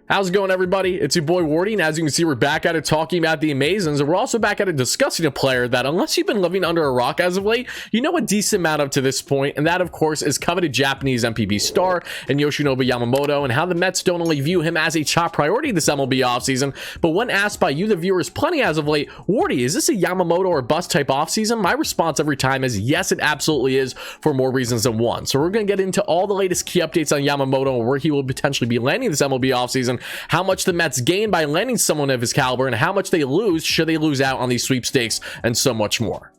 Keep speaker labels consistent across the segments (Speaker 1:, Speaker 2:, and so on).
Speaker 1: How's it going, everybody? It's your boy Wardy, and as you can see, we're back at it talking about the Amazons, and we're also back at it discussing a player that, unless you've been living under a rock as of late, you know a decent amount up to this point, and that, of course, is coveted Japanese MPB star and Yoshinobu Yamamoto, and how the Mets don't only view him as a top priority this MLB offseason, but when asked by you, the viewers, plenty as of late, Wardy, is this a Yamamoto or bust type offseason? My response every time is yes, it absolutely is, for more reasons than one. So we're going to get into all the latest key updates on Yamamoto and where he will potentially be landing this MLB offseason, how much the Mets gain by landing someone of his caliber, and how much they lose should they lose out on these sweepstakes, and so much more.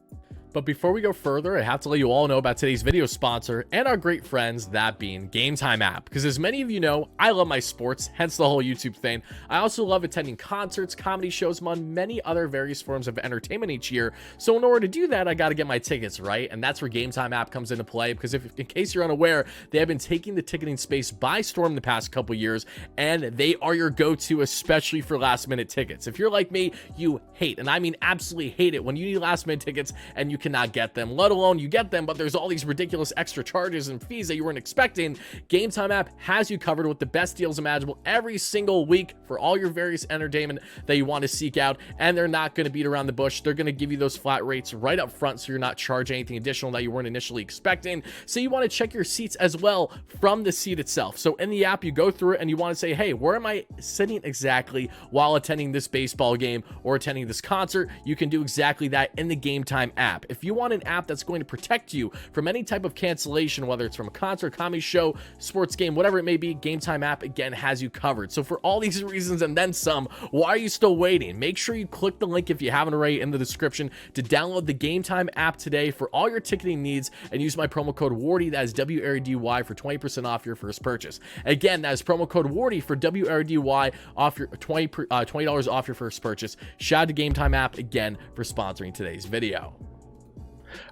Speaker 1: But before we go further, I have to let you all know about today's video sponsor and our great friends, that being GameTime app. Because as many of you know, I love my sports, hence the whole YouTube thing. I also love attending concerts, comedy shows, among many other various forms of entertainment each year. So in order to do that, I got to get my tickets, right? And that's where GameTime app comes into play, because in case you're unaware, they have been taking the ticketing space by storm the past couple years, and they are your go-to, especially for last-minute tickets. If you're like me, you hate, and I mean absolutely hate it, when you need last-minute tickets and you cannot get them, let alone you get them, but there's all these ridiculous extra charges and fees that you weren't expecting. GameTime app has you covered with the best deals imaginable every single week for all your various entertainment that you want to seek out, and they're not going to beat around the bush. They're going to give you those flat rates right up front, so you're not charging anything additional that you weren't initially expecting. So you want to check your seats as well from the seat itself. So in the app, you go through it and you want to say, hey, where am I sitting exactly while attending this baseball game or attending this concert? You can do exactly that in the GameTime app. If you want an app that's going to protect you from any type of cancellation, whether it's from a concert, comedy show, sports game, whatever it may be, GameTime app again has you covered. So for all these reasons and then some, why are you still waiting? Make sure you click the link if you haven't already in the description to download the GameTime app today for all your ticketing needs, and use my promo code WARDY, that is WARDY, for 20% off your first purchase. Again, that is promo code WARDY for WARDY off your $20 off your first purchase. Shout out to GameTime app again for sponsoring today's video.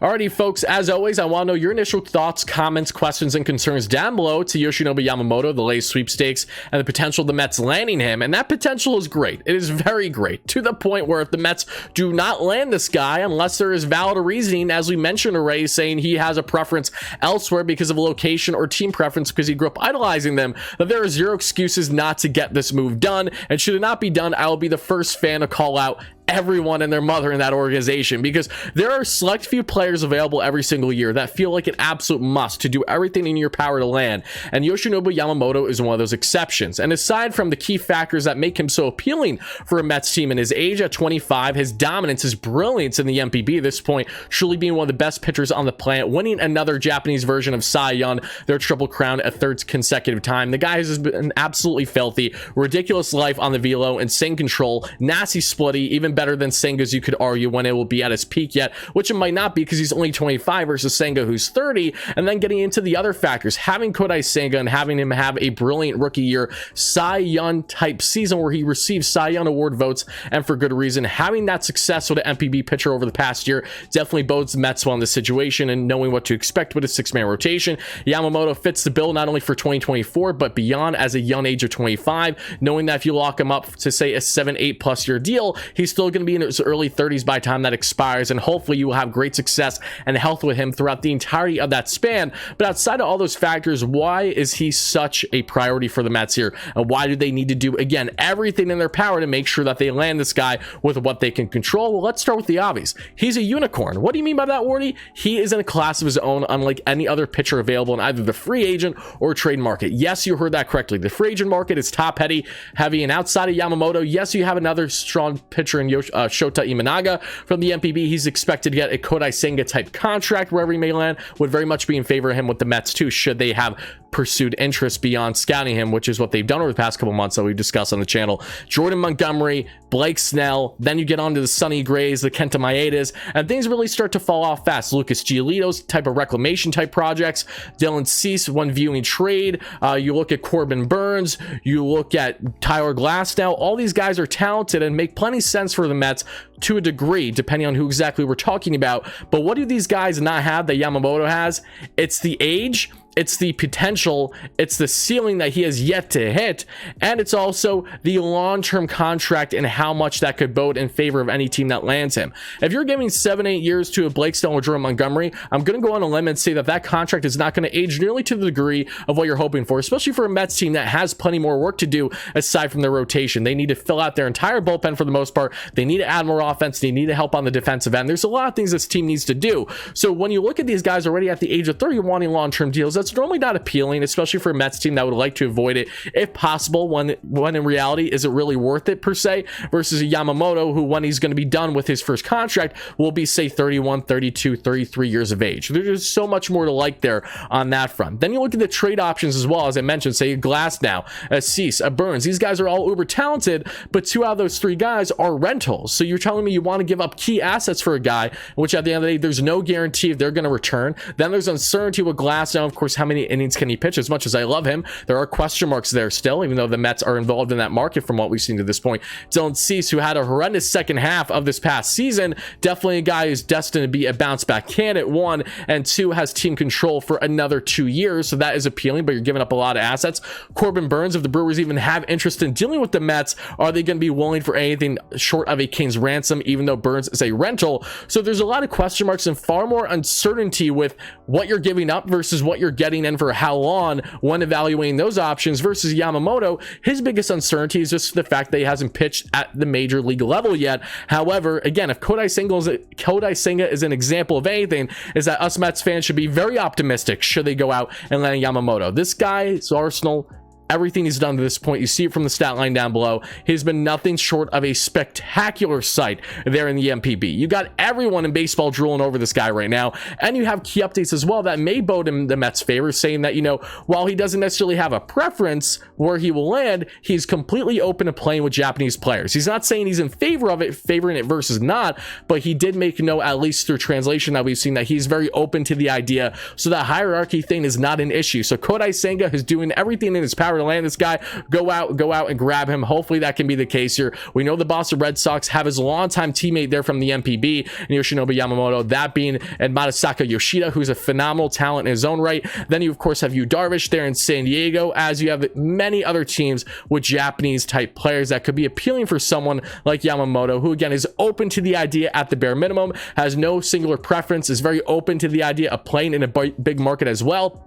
Speaker 1: Alrighty, folks, as always, I want to know your initial thoughts, comments, questions, and concerns down below to Yoshinobu Yamamoto, the latest sweepstakes, and the potential of the Mets landing him. And that potential is great. It is very great, to the point where if the Mets do not land this guy, unless there is valid reasoning, as we mentioned already, saying he has a preference elsewhere because of a location or team preference because he grew up idolizing them, that there are zero excuses not to get this move done. And should it not be done, I will be the first fan to call out everyone and their mother in that organization, because there are select few players available every single year that feel like an absolute must to do everything in your power to land, and Yoshinobu Yamamoto is one of those exceptions. And aside from the key factors that make him so appealing for a Mets team, in his age at 25, his dominance, his brilliance in the MPB at this point, truly being one of the best pitchers on the planet, winning another Japanese version of Cy Young, their triple crown, a third consecutive time. The guy has been absolutely filthy, ridiculous life on the velo, insane control, nasty splitty, even better than Senga's, you could argue, when it will be at his peak yet, which it might not be because he's only 25 versus Senga, who's 30. And then getting into the other factors, having Kodai Senga and having him have a brilliant rookie year, Cy Young type season where he received Cy Young award votes, and for good reason, having that success with an MPB pitcher over the past year definitely bodes the Mets well in this situation, and knowing what to expect with a six-man rotation. Yamamoto fits the bill not only for 2024 but beyond, as a young age of 25, knowing that if you lock him up to say a 7-8 plus year deal, he's still going to be in his early 30s by the time that expires, and hopefully you will have great success and health with him throughout the entirety of that span. But outside of all those factors, why is he such a priority for the Mets here, and why do they need to do, again, everything in their power to make sure that they land this guy with what they can control? Well, let's start with the obvious. He's a unicorn. What do you mean by that, Wardy? He is in a class of his own, unlike any other pitcher available in either the free agent or trade market. Yes, you heard that correctly. The free agent market is top heavy, and outside of Yamamoto, yes, you have another strong pitcher in Shota Imanaga from the MPB. He's expected to get a Kodai Senga type contract wherever he may land. Would very much be in favor of him with the Mets too, should they have pursued interest beyond scouting him, which is what they've done over the past couple months that we've discussed on the channel. Jordan Montgomery, Blake Snell, then you get on to the Sonny Grays, the Kenta Maedas, and things really start to fall off fast. Lucas Giolito's type of reclamation type projects, Dylan Cease, one viewing trade, you look at Corbin Burns, you look at Tyler Glasnow. All these guys are talented and make plenty sense for the Mets to a degree, depending on who exactly we're talking about. But what do these guys not have that Yamamoto has? It's the age, it's the potential, it's the ceiling that he has yet to hit, and it's also the long-term contract and how much that could bode in favor of any team that lands him. If you're giving 7-8 years to a Blake Snell or Jordan Montgomery, I'm going to go on a limb and say that that contract is not going to age nearly to the degree of what you're hoping for, especially for a Mets team that has plenty more work to do aside from their rotation. They need to fill out their entire bullpen for the most part. They need to add more offense. They need to help on the defensive end. There's a lot of things this team needs to do. So when you look at these guys already at the age of 30 wanting long-term deals, that's normally not appealing, especially for a Mets team that would like to avoid it if possible, when in reality, is it really worth it per se, versus a Yamamoto who, when he's going to be done with his first contract, will be, say, 31, 32, 33 years of age. There's just so much more to like there on that front. Then you look at the trade options as well, as I mentioned, say a Glasnow, a Cease, a Burns. These guys are all uber talented, but 2 out of those 3 guys are rentals. So you're telling me you want to give up key assets for a guy, which at the end of the day, there's no guarantee if they're going to return. Then there's uncertainty with Glasnow. Of course, how many innings can he pitch? As much as I love him, there are question marks there still, even though the Mets are involved in that market from what we've seen to this point. Dylan Cease, who had a horrendous second half of this past season, definitely a guy who's destined to be a bounce back candidate, 1, and 2, has team control for another 2 years, so that is appealing, but you're giving up a lot of assets. Corbin Burns, if the Brewers even have interest in dealing with the Mets, are they going to be willing for anything short of a king's ransom, even though Burns is a rental? So there's a lot of question marks and far more uncertainty with what you're giving up versus what you're getting in for how long when evaluating those options. Versus Yamamoto, his biggest uncertainty is just the fact that he hasn't pitched at the major league level yet. However, again, if Kodai Senga is an example of anything, is that us Mets fans should be very optimistic should they go out and land Yamamoto. This guy's Arsenal, everything he's done to this point, you see it from the stat line down below, he's been nothing short of a spectacular sight there in the MPB. You got everyone in baseball drooling over this guy right now, and you have key updates as well that may bode him the Mets favor, saying that, you know, while he doesn't necessarily have a preference where he will land, he's completely open to playing with Japanese players. He's not saying he's in favor of it, favoring it versus not, but he did make note, at least through translation that we've seen, that he's very open to the idea, so that hierarchy thing is not an issue. So Kodai Senga is doing everything in his power to land this guy. Go out and grab him. Hopefully that can be the case here. We know the Boston Red Sox have his longtime teammate there from the MPB, Yoshinobu Yamamoto, that being Matsuyuki Yoshida, who's a phenomenal talent in his own right. Then you of course have Yu Darvish there in San Diego, as you have many other teams with Japanese type players that could be appealing for someone like Yamamoto, who again is open to the idea at the bare minimum, has no singular preference, is very open to the idea of playing in a big market as well.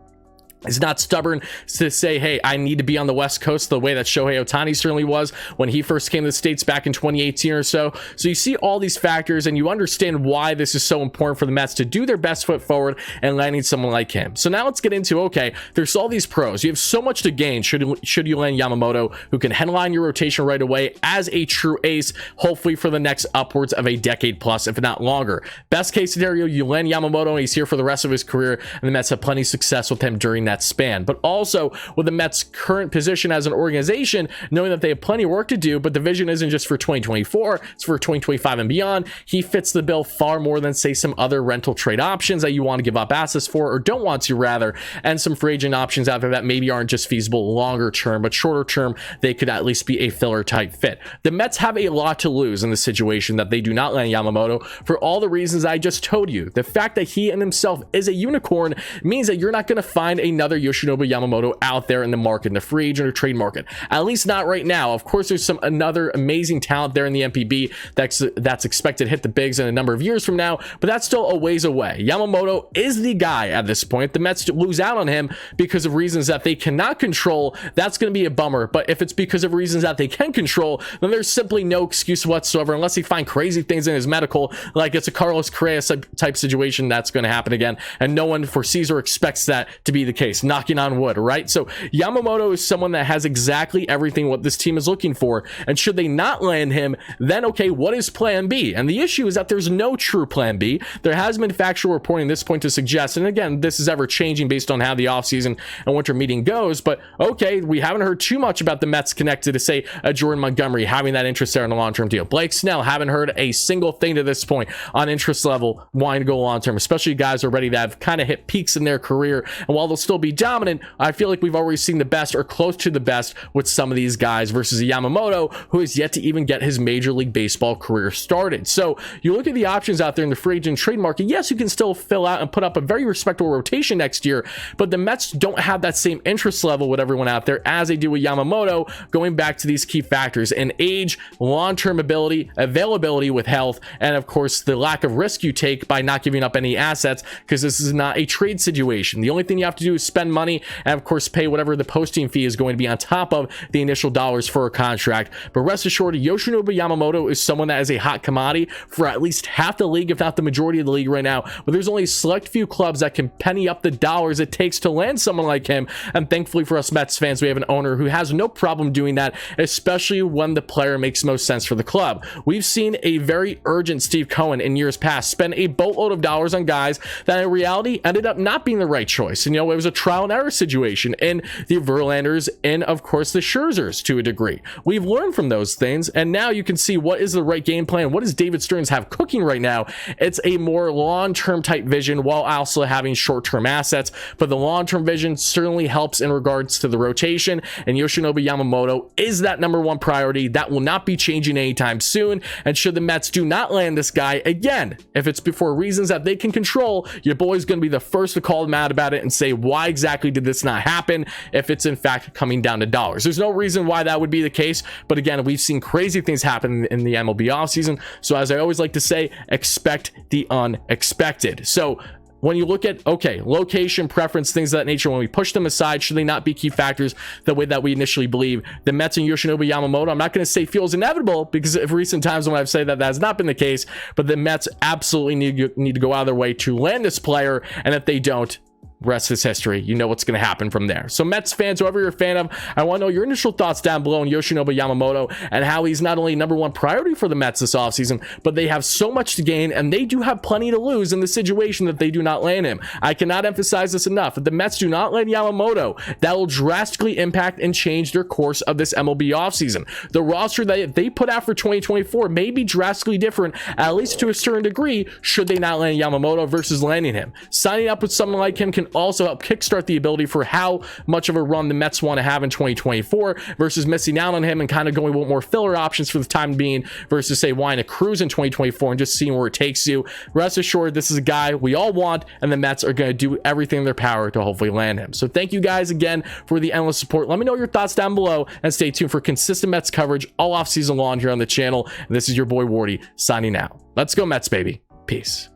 Speaker 1: Is not stubborn to say, hey, I need to be on the West Coast, the way that Shohei Ohtani certainly was when he first came to the States back in 2018 or so. So you see all these factors and you understand why this is so important for the Mets to do their best foot forward and landing someone like him. So now let's get into, okay, there's all these pros. You have so much to gain should you land Yamamoto, who can headline your rotation right away as a true ace, hopefully for the next upwards of a decade plus, if not longer. Best case scenario, you land Yamamoto and he's here for the rest of his career, and the Mets have plenty of success with him during that span. But also with the Mets' current position as an organization, knowing that they have plenty of work to do, but the vision isn't just for 2024, it's for 2025 and beyond. He fits the bill far more than, say, some other rental trade options that you want to give up assets for, or don't want to rather, and some free agent options out there that maybe aren't just feasible longer term, but shorter term, they could at least be a filler type fit. The Mets have a lot to lose in this situation that they do not land Yamamoto for all the reasons I just told you. The fact that he and himself is a unicorn means that you're not going to find another Yoshinobu Yamamoto out there in the market, in the free agent or trade market, at least not right now. Of course, there's another amazing talent there in the MPB that's expected to hit the bigs in a number of years from now, but that's still a ways away. Yamamoto is the guy at this point. The Mets lose out on him because of reasons that they cannot control. That's going to be a bummer, but if it's because of reasons that they can control, then there's simply no excuse whatsoever, unless they find crazy things in his medical, like it's a Carlos Correa type situation that's going to happen again, and no one foresees or expects that to be the case. Knocking on wood, right? So Yamamoto is someone that has exactly everything what this team is looking for, and should they not land him, then okay, what is plan B? And the issue is that there's no true plan B. There has been factual reporting at this point to suggest, and again, this is ever changing based on how the offseason and winter meeting goes, but okay, we haven't heard too much about the Mets connected to, say, a Jordan Montgomery having that interest there in a long-term deal. Blake Snell, haven't heard a single thing to this point on interest level wanting to go long-term, especially guys already that have kind of hit peaks in their career, and while they'll still be dominant, I feel like we've already seen the best or close to the best with some of these guys versus Yamamoto, who is yet to even get his Major League Baseball career started. So you look at the options out there in the free agent trade market. Yes, you can still fill out and put up a very respectable rotation next year, but the Mets don't have that same interest level with everyone out there as they do with Yamamoto, going back to these key factors in age, long-term ability, availability with health, and of course the lack of risk you take by not giving up any assets, because this is not a trade situation. The only thing you have to do is spend money and of course pay whatever the posting fee is going to be on top of the initial dollars for a contract. But rest assured, Yoshinobu Yamamoto is someone that is a hot commodity for at least half the league, if not the majority of the league right now, but there's only a select few clubs that can penny up the dollars it takes to land someone like him. And thankfully for us Mets fans, we have an owner who has no problem doing that, especially when the player makes most sense for the club. We've seen a very urgent Steve Cohen in years past spend a boatload of dollars on guys that in reality ended up not being the right choice. And, you know, it was a trial and error situation in the Verlanders and of course the Scherzers to a degree. We've learned from those things, and now you can see what is the right game plan. What does David Stearns have cooking right now? It's a more long-term type vision while also having short-term assets, but the long-term vision certainly helps in regards to the rotation, and Yoshinobu Yamamoto is that number one priority. That will not be changing anytime soon, and should the Mets do not land this guy, again, if it's for reasons that they can control, your boy's going to be the first to call them out about it and say, why exactly did this not happen, if it's in fact coming down to dollars. There's no reason why that would be the case, but again, we've seen crazy things happen in the MLB offseason, so as I always like to say, expect the unexpected. So when you look at, okay, location, preference, things of that nature, when we push them aside, should they not be key factors the way that we initially believe? The Mets and Yoshinobu Yamamoto, I'm not going to say feels inevitable, because of recent times when I've said that has not been the case, but the Mets absolutely need to go out of their way to land this player, and if they don't, rest is history. You know what's going to happen from there. So Mets fans, whoever you're a fan of, I want to know your initial thoughts down below on Yoshinobu Yamamoto and how he's not only number one priority for the Mets this offseason, but they have so much to gain and they do have plenty to lose in the situation that they do not land him. I cannot emphasize this enough. If the Mets do not land Yamamoto, that will drastically impact and change their course of this MLB offseason. The roster that they put out for 2024 may be drastically different, at least to a certain degree, should they not land Yamamoto versus landing him. Signing up with someone like him can also help kickstart the ability for how much of a run the Mets want to have in 2024 versus missing out on him and kind of going with more filler options for the time being versus say wanting to cruise in 2024 and just seeing where it takes you. Rest assured, this is a guy we all want, and the Mets are going to do everything in their power to hopefully land him. So thank you guys again for the endless support. Let me know your thoughts down below and stay tuned for consistent Mets coverage all off season long here on the channel. And this is your boy Wardy signing out. Let's go Mets, baby. Peace.